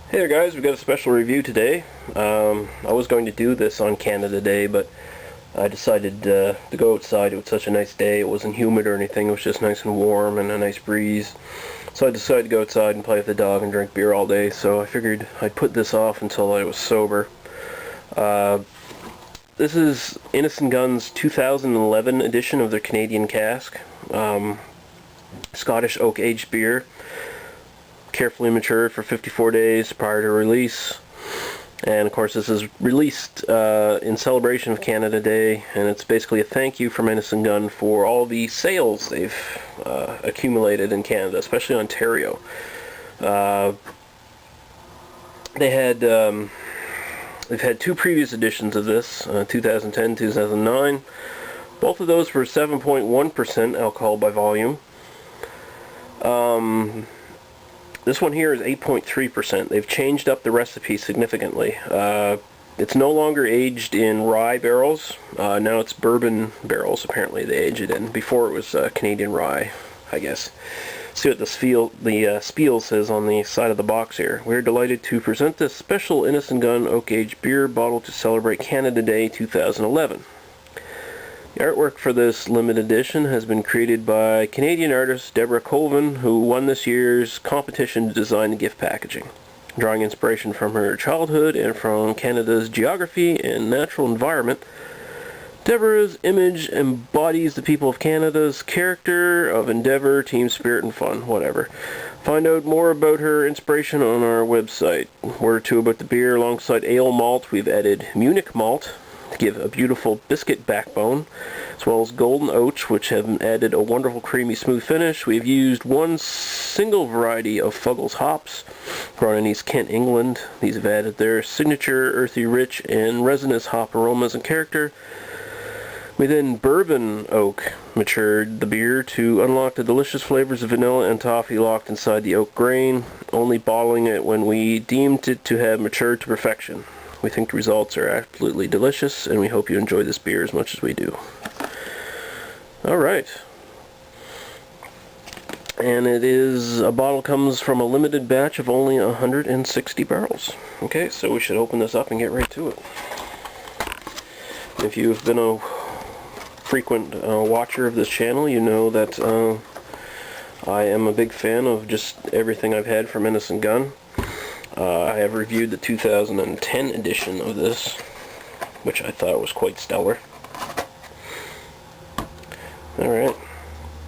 Hey there guys, we've got a special review today. I was going to do this on Canada Day, but I decided to go outside. It was such a nice day. It wasn't humid or anything. It was just nice and warm and a nice breeze. So I decided to go outside and play with the dog and drink beer all day. So I figured I'd put this off until I was sober. This is Innis Gunn's 2011 edition of their Canadian Cask. Scottish oak aged beer. Carefully matured for 54 days prior to release, and of course this is released in celebration of Canada Day, and it's basically a thank you from Innis Gunn for all the sales they've accumulated in Canada, especially Ontario. They've had two previous editions of this, 2010, 2009. Both of those were 7.1% alcohol by volume. This one here is 8.3%. They've changed up the recipe significantly. It's no longer aged in rye barrels. Now it's bourbon barrels, apparently, they age it in. Before it was Canadian rye, I guess. See what the spiel says on the side of the box here. We're delighted to present this special Innis Gunn oak-aged beer bottle to celebrate Canada Day 2011. The artwork for this limited edition has been created by Canadian artist Deborah Colvin, who won this year's competition to design the gift packaging. Drawing inspiration from her childhood and from Canada's geography and natural environment, Deborah's image embodies the people of Canada's character of endeavor, team spirit, and fun, whatever. Find out more about her inspiration on our website. Word or two about the beer. Alongside ale malt, we've added Munich malt to give a beautiful biscuit backbone, as well as golden oats, which have added a wonderful creamy smooth finish. We've used one single variety of Fuggles hops grown in East Kent, England. These have added their signature earthy, rich, and resinous hop aromas and character. We then bourbon oak matured the beer to unlock the delicious flavors of vanilla and toffee locked inside the oak grain, only bottling it when we deemed it to have matured to perfection. We think the results are absolutely delicious, and we hope you enjoy this beer as much as we do. Alright. And a bottle comes from a limited batch of only 160 barrels. Okay, so we should open this up and get right to it. If you've been a frequent watcher of this channel, you know that I am a big fan of just everything I've had from Innis Gunn. I have reviewed the 2010 edition of this, which I thought was quite stellar. Alright,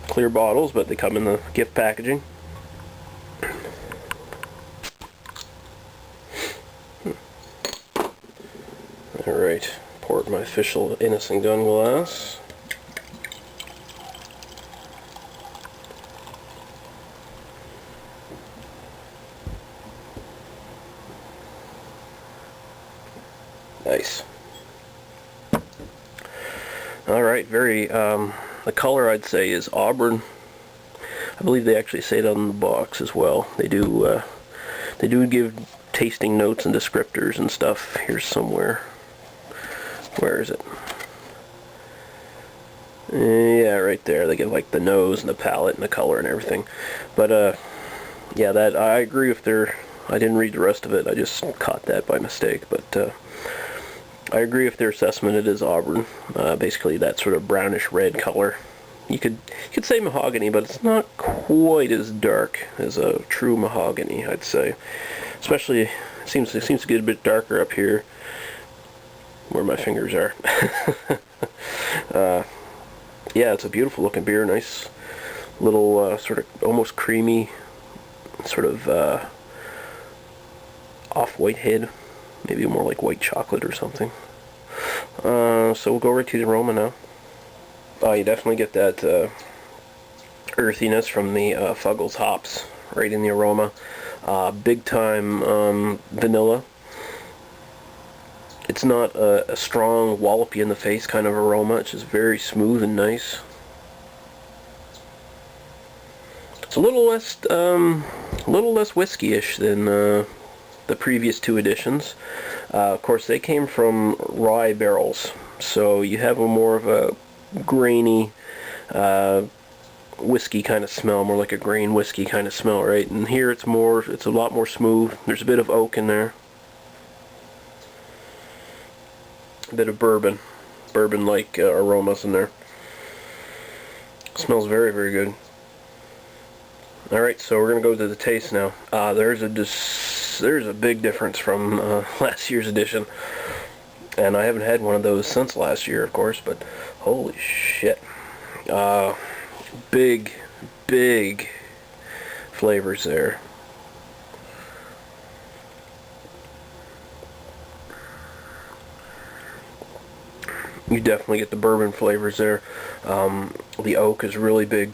clear bottles, but they come in the gift packaging. Alright, pour my official Innis Gunn glass. Nice. Alright, the color I'd say is auburn. I believe they actually say it on the box as well. They do give tasting notes and descriptors and stuff here somewhere. Where is it? Yeah, right there. They give like the nose and the palate and the color and everything. But yeah, that I agree with I didn't read the rest of it. I just caught that by mistake, but I agree with their assessment. It is auburn, basically that sort of brownish red color. You could say mahogany, but it's not quite as dark as a true mahogany, I'd say. Especially, it seems to get a bit darker up here, where my fingers are. Yeah, it's a beautiful looking beer. Nice little sort of almost creamy, sort of off-white head. Maybe more like white chocolate or something. So we'll go right to the aroma now. You definitely get that earthiness from the Fuggles hops right in the aroma. Big time vanilla. It's not a strong wallopy in the face kind of aroma. It's just very smooth and nice. It's a little less whiskey-ish than the previous two editions. Of course, they came from rye barrels, so you have more of a grainy, whiskey kind of smell, more like a grain whiskey kind of smell, right? And here it's a lot more smooth. There's a bit of oak in there. A bit of bourbon-like aromas in there. Smells very, very good. Alright, so we're going to go to the taste now. There's a big difference from last year's edition. And I haven't had one of those since last year, of course, but holy shit. Big flavors there. You definitely get the bourbon flavors there. The oak is really big.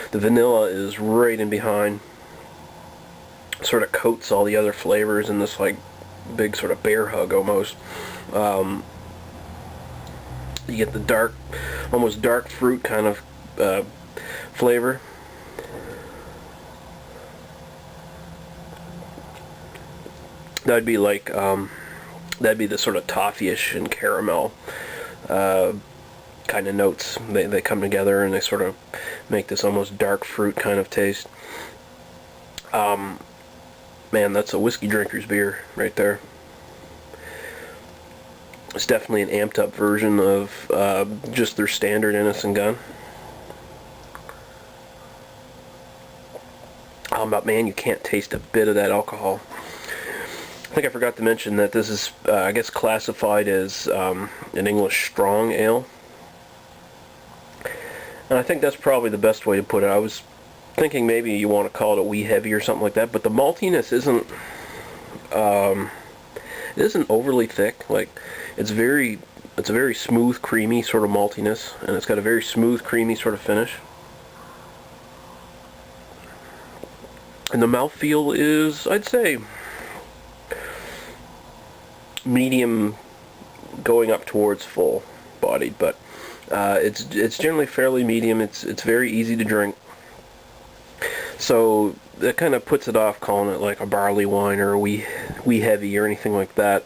The vanilla is right in behind. Sort of coats all the other flavors in this like big sort of bear hug almost. You get the dark, almost dark fruit kind of flavor. That'd be like that'd be the sort of toffee-ish and caramel kind of notes. They come together and they sort of make this almost dark fruit kind of taste. Man, that's a whiskey drinker's beer right there. It's definitely an amped up version of just their standard Innis Gunn. But man, you can't taste a bit of that alcohol. I think I forgot to mention that this is, I guess, classified as an English strong ale. And I think that's probably the best way to put it. I was thinking maybe you want to call it a wee heavy or something like that, but the maltiness isn't it isn't overly thick. Like it's a very smooth, creamy sort of maltiness, and it's got a very smooth, creamy sort of finish. And the mouthfeel is, I'd say, medium going up towards full bodied, but it's generally fairly medium. It's very easy to drink. So that kind of puts it off calling it like a barley wine or a wee heavy or anything like that,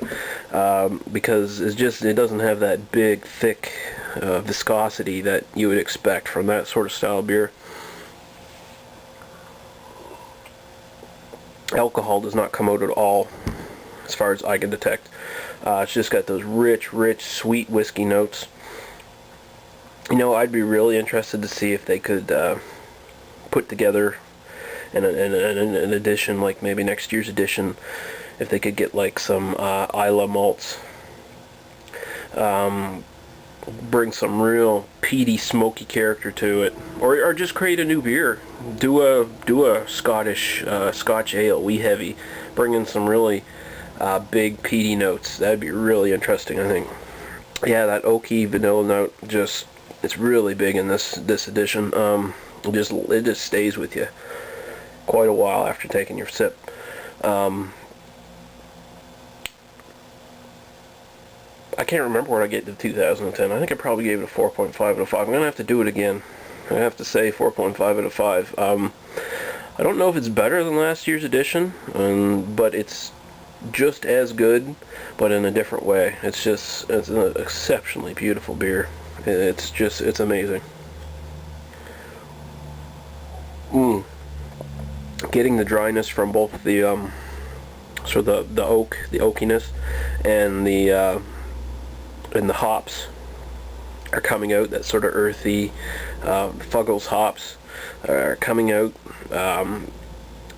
because it doesn't have that big, thick viscosity that you would expect from that sort of style of beer. Alcohol does not come out at all, as far as I can detect. It's just got those rich, sweet whiskey notes. You know, I'd be really interested to see if they could put together an edition, like maybe next year's edition, if they could get like some Islay malts, bring some real peaty, smoky character to it, or just create a new beer. Do a Scotch ale, wee heavy, bring in some really big peaty notes. That'd be really interesting, I think. Yeah, that oaky vanilla note, it's really big in this edition. It just stays with you quite a while after taking your sip. I can't remember what I gave to 2010. I think I probably gave it a 4.5 out of 5. I'm going to have to do it again. I have to say 4.5 out of 5. I don't know if it's better than last year's edition, but it's just as good, but in a different way. It's an exceptionally beautiful beer. It's amazing. Getting the dryness from both the the oakiness, and the hops are coming out. That sort of earthy Fuggles hops are coming out.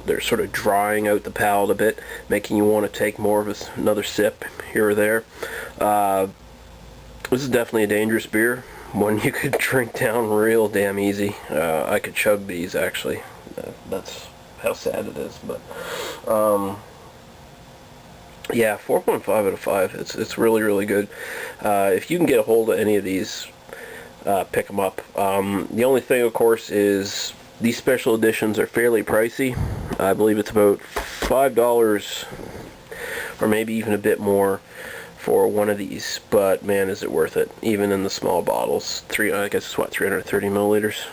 They're sort of drying out the palate a bit, making you want to take more of another sip here or there. This is definitely a dangerous beer, one you could drink down real damn easy. I could chug these, actually. That's how sad it is, but yeah, 4.5 out of 5. It's really good. If you can get a hold of any of these, pick them up. The only thing, of course, is these special editions are fairly pricey. I believe it's about $5 or maybe even a bit more for one of these, but man, is it worth it, even in the small bottles. I guess it's what, 330 milliliters?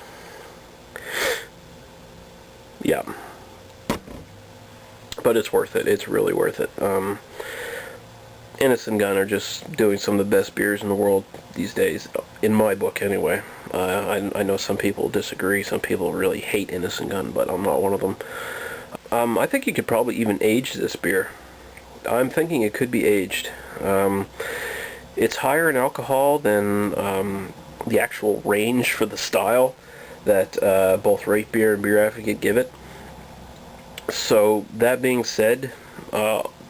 Yeah. But it's worth it. It's really worth it. Innis Gunn are just doing some of the best beers in the world these days, in my book anyway. I know some people disagree. Some people really hate Innis Gunn, but I'm not one of them. I think you could probably even age this beer. I'm thinking it could be aged. It's higher in alcohol than the actual range for the style that both Rate Beer and Beer Advocate give it. So that being said,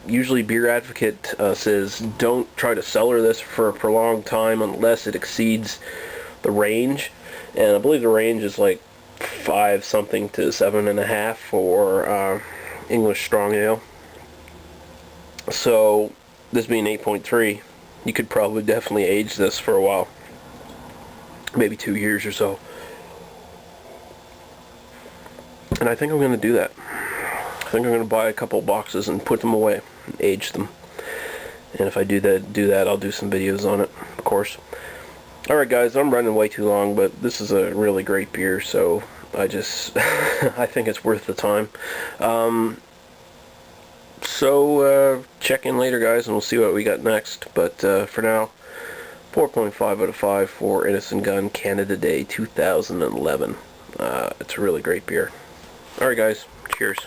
usually Beer Advocate says don't try to cellar this for a prolonged time unless it exceeds the range, and I believe the range is like 5 something to 7.5 for English strong ale. So this being 8.3, you could probably definitely age this for a while, maybe 2 years or so. And I think I'm going to do that. I think I'm going to buy a couple boxes and put them away and age them. And if I do that, I'll do some videos on it, of course. Alright guys, I'm running way too long, but this is a really great beer, so I just I think it's worth the time. So check in later guys and we'll see what we got next. But for now, 4.5 out of 5 for Innis Gunn Canada Day 2011. It's a really great beer. Alright guys, cheers.